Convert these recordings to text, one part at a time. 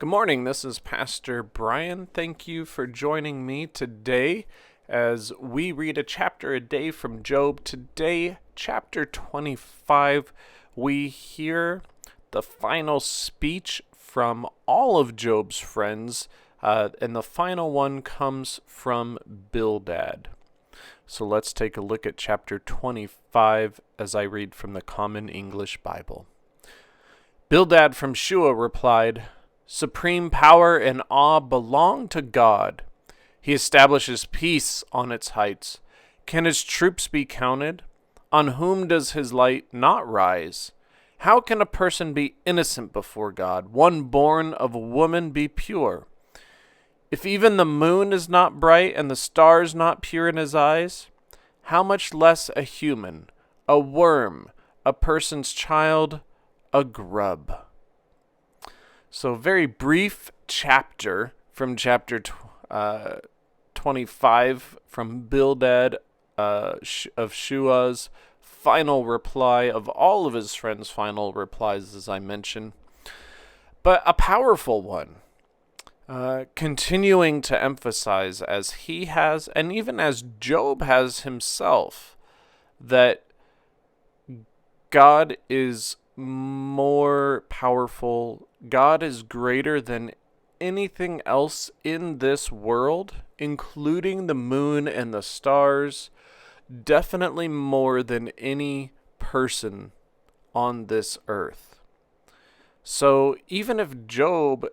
Good morning. This is Pastor Brian. Thank you for joining me today as we read a chapter a day from Job. Today, chapter 25, we hear the final speech from all of Job's friends, and the final one comes from Bildad. So let's take a look at chapter 25 as I read from the Common English Bible. Bildad from Shua replied, "Supreme power and awe belong to God. He establishes peace on its heights. Can his troops be counted? On whom does his light not rise? How can a person be innocent before God, one born of a woman be pure? If even the moon is not bright and the stars not pure in his eyes, how much less a human, a worm, a person's child, a grub?" So, very brief chapter from chapter 25 from Bildad of Shua's final reply, of all of his friends' final replies, as I mentioned, but a powerful one, continuing to emphasize, as he has, and even as Job has himself, that God is more powerful. God is greater than anything else in this world, including the moon and the stars, definitely more than any person on this earth. So even if Job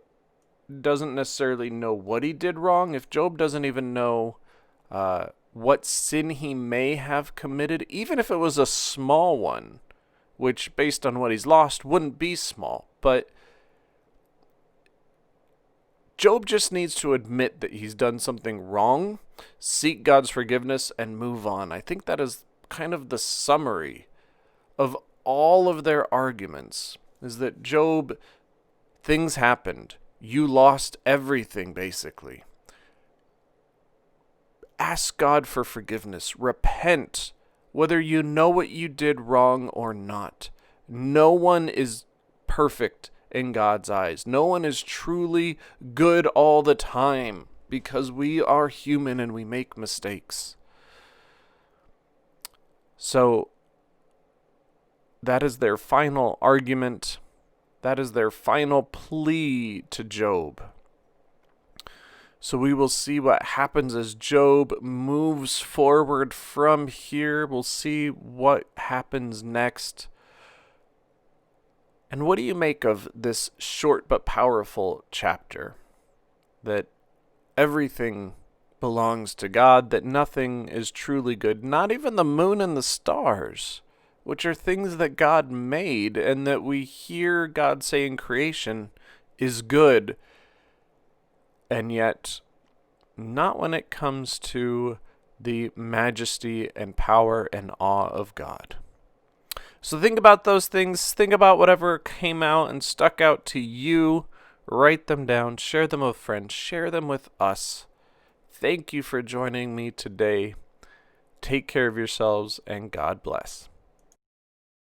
doesn't necessarily know what he did wrong, if Job doesn't even know what sin he may have committed, even if it was a small one, which based on what he's lost wouldn't be small, but Job just needs to admit that he's done something wrong, seek God's forgiveness, and move on. I think that is kind of the summary of all of their arguments, is that Job, things happened. You lost everything, basically. Ask God for forgiveness. Repent, whether you know what you did wrong or not. No one is perfect in God's eyes. No one is truly good all the time, because we are human and we make mistakes. So that is their final argument. That is their final plea to Job. So we will see what happens as Job moves forward from here. We'll see what happens next. And what do you make of this short but powerful chapter? That everything belongs to God, that nothing is truly good, not even the moon and the stars, which are things that God made, and that we hear God say in creation is good. And yet, not when it comes to the majesty and power and awe of God. So think about those things. Think about whatever came out and stuck out to you. Write them down. Share them with friends. Share them with us. Thank you for joining me today. Take care of yourselves, and God bless.